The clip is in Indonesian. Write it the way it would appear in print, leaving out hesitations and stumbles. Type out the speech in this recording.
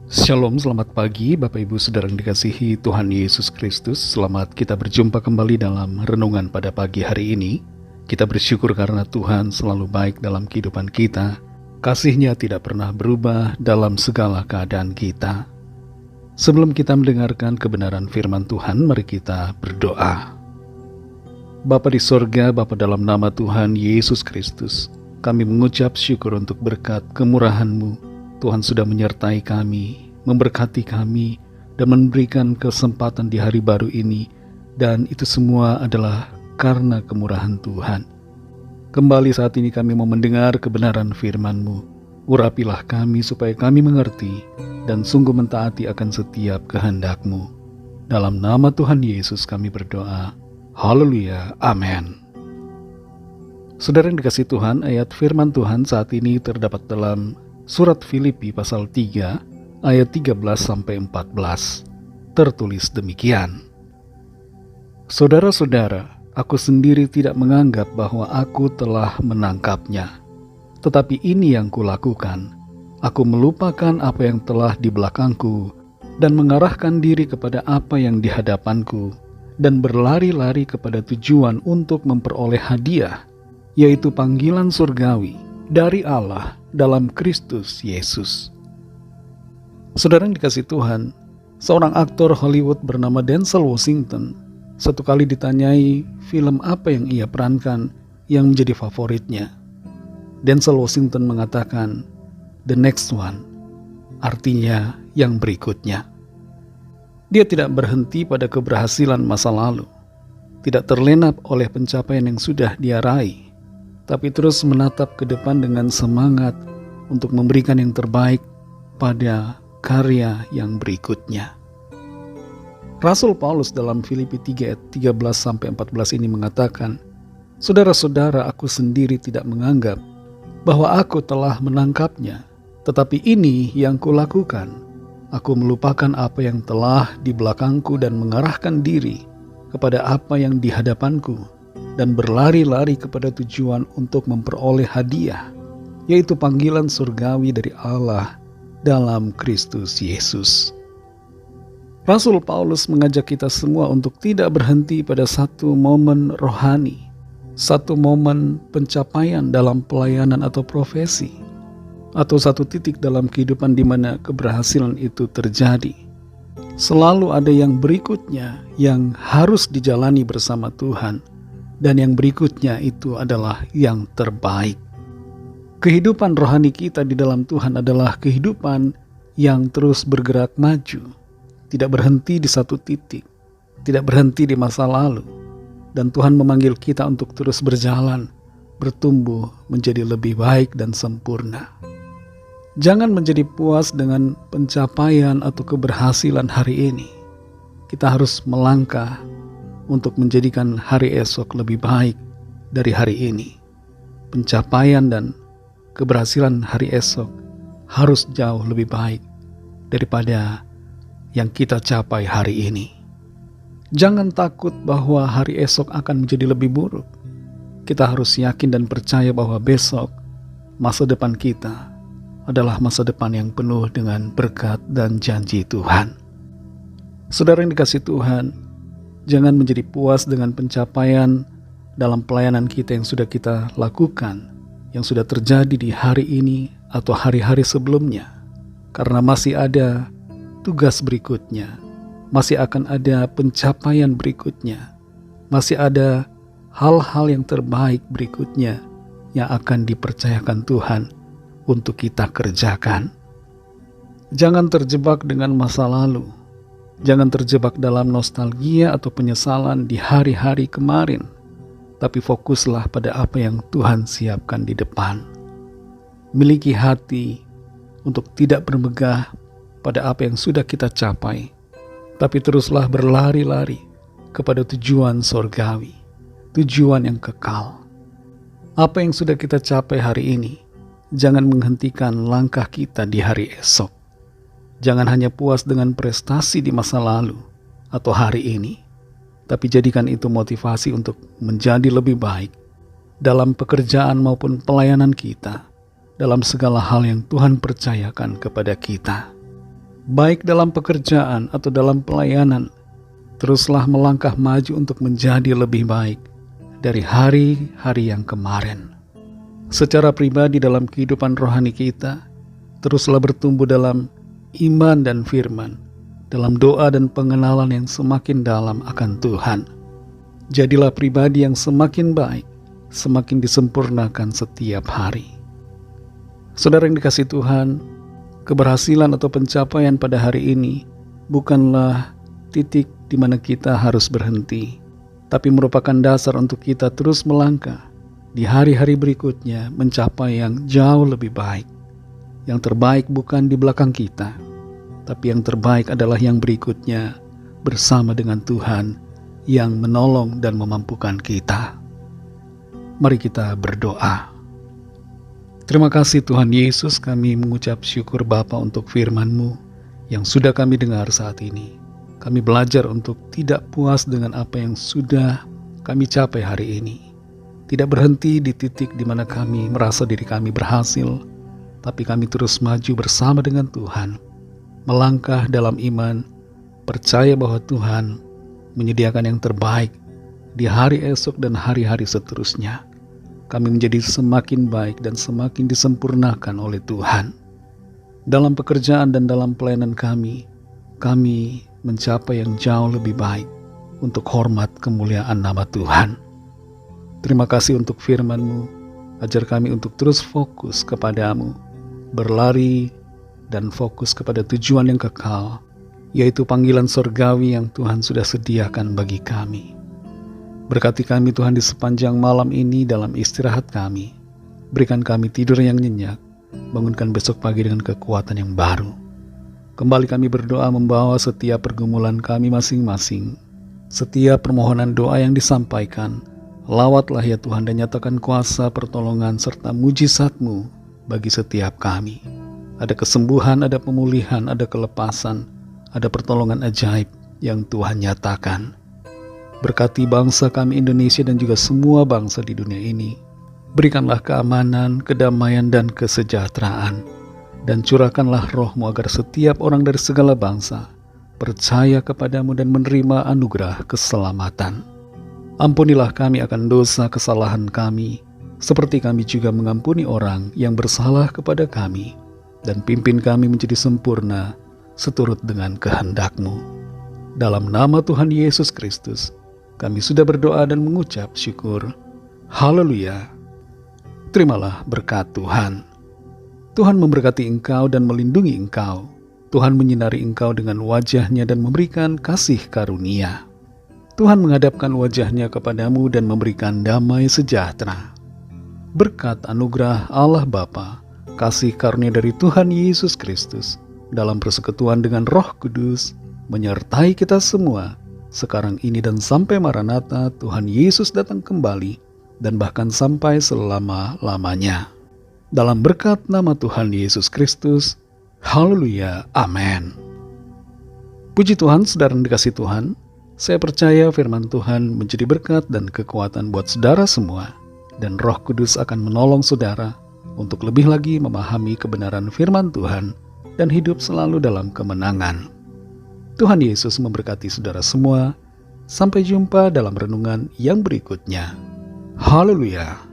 Shalom, selamat pagi Bapak Ibu Saudara yang dikasihi Tuhan Yesus Kristus. Selamat kita berjumpa kembali dalam renungan pada pagi hari ini. Kita bersyukur karena Tuhan selalu baik dalam kehidupan kita. Kasih-Nya tidak pernah berubah dalam segala keadaan kita. Sebelum kita mendengarkan kebenaran firman Tuhan, mari kita berdoa. Bapa di sorga, Bapa dalam nama Tuhan Yesus Kristus, kami mengucap syukur untuk berkat kemurahan-Mu. Tuhan sudah menyertai kami, memberkati kami, dan memberikan kesempatan di hari baru ini. Dan itu semua adalah karena kemurahan Tuhan. Kembali saat ini kami mau mendengar kebenaran firman-Mu. Urapilah kami supaya kami mengerti dan sungguh mentaati akan setiap kehendak-Mu. Dalam nama Tuhan Yesus kami berdoa. Haleluya, amin. Saudara yang dikasihi Tuhan, ayat firman Tuhan saat ini terdapat dalam Surat Filipi pasal 3 ayat 13-14. Tertulis demikian. Saudara-saudara, aku sendiri tidak menganggap bahwa aku telah menangkapnya. Tetapi ini yang kulakukan. Aku melupakan apa yang telah di belakangku dan mengarahkan diri kepada apa yang di hadapanku dan berlari-lari kepada tujuan untuk memperoleh hadiah, yaitu panggilan surgawi dari Allah dalam Kristus Yesus. Saudara yang dikasihi Tuhan, seorang aktor Hollywood bernama Denzel Washington satu kali ditanyai film apa yang ia perankan yang menjadi favoritnya. Denzel Washington mengatakan, "The next one," artinya yang berikutnya. Dia tidak berhenti pada keberhasilan masa lalu, tidak terlena oleh pencapaian yang sudah dia raih, tapi terus menatap ke depan dengan semangat untuk memberikan yang terbaik pada karya yang berikutnya. Rasul Paulus dalam Filipi 3 ayat 13-14 ini mengatakan, "Saudara-saudara, aku sendiri tidak menganggap bahwa aku telah menangkapnya, tetapi ini yang kulakukan. Aku melupakan apa yang telah di belakangku dan mengarahkan diri kepada apa yang di hadapanku, dan berlari-lari kepada tujuan untuk memperoleh hadiah, yaitu panggilan surgawi dari Allah dalam Kristus Yesus." Rasul Paulus mengajak kita semua untuk tidak berhenti pada satu momen rohani, satu momen pencapaian dalam pelayanan atau profesi, atau satu titik dalam kehidupan di mana keberhasilan itu terjadi. Selalu ada yang berikutnya yang harus dijalani bersama Tuhan. Dan yang berikutnya itu adalah yang terbaik. Kehidupan rohani kita di dalam Tuhan adalah kehidupan yang terus bergerak maju, tidak berhenti di satu titik, tidak berhenti di masa lalu. Dan Tuhan memanggil kita untuk terus berjalan, bertumbuh menjadi lebih baik dan sempurna. Jangan menjadi puas dengan pencapaian atau keberhasilan hari ini. Kita harus melangkah untuk menjadikan hari esok lebih baik dari hari ini. Pencapaian dan keberhasilan hari esok harus jauh lebih baik daripada yang kita capai hari ini. Jangan takut bahwa hari esok akan menjadi lebih buruk. Kita harus yakin dan percaya bahwa besok masa depan kita adalah masa depan yang penuh dengan berkat dan janji Tuhan. Saudara yang dikasihi Tuhan, jangan menjadi puas dengan pencapaian dalam pelayanan kita yang sudah kita lakukan, yang sudah terjadi di hari ini atau hari-hari sebelumnya. Karena masih ada tugas berikutnya, masih akan ada pencapaian berikutnya, masih ada hal-hal yang terbaik berikutnya yang akan dipercayakan Tuhan untuk kita kerjakan. Jangan terjebak dengan masa lalu. Jangan terjebak dalam nostalgia atau penyesalan di hari-hari kemarin, tapi fokuslah pada apa yang Tuhan siapkan di depan. Miliki hati untuk tidak bermegah pada apa yang sudah kita capai, tapi teruslah berlari-lari kepada tujuan surgawi, tujuan yang kekal. Apa yang sudah kita capai hari ini, jangan menghentikan langkah kita di hari esok. Jangan hanya puas dengan prestasi di masa lalu atau hari ini, tapi jadikan itu motivasi untuk menjadi lebih baik dalam pekerjaan maupun pelayanan kita, dalam segala hal yang Tuhan percayakan kepada kita. baik dalam pekerjaan atau dalam pelayanan, teruslah melangkah maju untuk menjadi lebih baik dari hari-hari yang kemarin. Secara pribadi dalam kehidupan rohani kita, teruslah bertumbuh dalam iman dan firman, dalam doa dan pengenalan yang semakin dalam akan Tuhan. Jadilah pribadi yang semakin baik, semakin disempurnakan setiap hari. Saudara yang dikasihi Tuhan, keberhasilan atau pencapaian pada hari ini bukanlah titik di mana kita harus berhenti, tapi merupakan dasar untuk kita terus melangkah di hari-hari berikutnya mencapai yang jauh lebih baik. Yang terbaik bukan di belakang kita, tapi yang terbaik adalah yang berikutnya bersama dengan Tuhan yang menolong dan memampukan kita. Mari kita berdoa. Terima kasih Tuhan Yesus, kami mengucap syukur Bapa untuk firman-Mu yang sudah kami dengar saat ini. Kami belajar untuk tidak puas dengan apa yang sudah kami capai hari ini. Tidak berhenti di titik di mana kami merasa diri kami berhasil, tapi kami terus maju bersama dengan Tuhan, melangkah dalam iman, percaya bahwa Tuhan menyediakan yang terbaik di hari esok dan hari-hari seterusnya. Kami menjadi semakin baik dan semakin disempurnakan oleh Tuhan. Dalam pekerjaan dan dalam pelayanan kami mencapai yang jauh lebih baik untuk hormat kemuliaan nama Tuhan. Terima kasih untuk firman-Mu, ajar kami untuk terus fokus kepada-Mu, berlari dan fokus kepada tujuan yang kekal, yaitu panggilan surgawi yang Tuhan sudah sediakan bagi kami. Berkati kami Tuhan di sepanjang malam ini dalam istirahat kami. Berikan kami tidur yang nyenyak, bangunkan besok pagi dengan kekuatan yang baru. Kembali kami berdoa membawa setiap pergumulan kami masing-masing, setiap permohonan doa yang disampaikan. Lawatlah ya Tuhan dan nyatakan kuasa pertolongan serta mujizat-Mu bagi setiap kami. Ada kesembuhan, ada pemulihan, ada kelepasan, ada pertolongan ajaib yang Tuhan nyatakan. Berkati bangsa kami Indonesia dan juga semua bangsa di dunia ini. Berikanlah keamanan, kedamaian, dan kesejahteraan. Dan curahkanlah roh-Mu agar setiap orang dari segala bangsa percaya kepada-Mu dan menerima anugerah keselamatan. Ampunilah kami akan dosa kesalahan kami, seperti kami juga mengampuni orang yang bersalah kepada kami. Dan pimpin kami menjadi sempurna seturut dengan kehendak-Mu. Dalam nama Tuhan Yesus Kristus, kami sudah berdoa dan mengucap syukur. Haleluya. Terimalah berkat Tuhan. Tuhan memberkati engkau dan melindungi engkau. Tuhan menyinari engkau dengan wajah-Nya dan memberikan kasih karunia. Tuhan menghadapkan wajah-Nya kepadamu dan memberikan damai sejahtera. Berkat anugerah Allah Bapa, kasih karunia dari Tuhan Yesus Kristus, dalam persekutuan dengan Roh Kudus, menyertai kita semua, sekarang ini dan sampai Maranatha Tuhan Yesus datang kembali, dan bahkan sampai selama-lamanya. Dalam berkat nama Tuhan Yesus Kristus, haleluya, amin. Puji Tuhan, saudara yang dikasihi Tuhan, saya percaya firman Tuhan menjadi berkat dan kekuatan buat saudara semua, dan Roh Kudus akan menolong saudara untuk lebih lagi memahami kebenaran firman Tuhan dan hidup selalu dalam kemenangan. Tuhan Yesus memberkati saudara semua. Sampai jumpa dalam renungan yang berikutnya. Haleluya.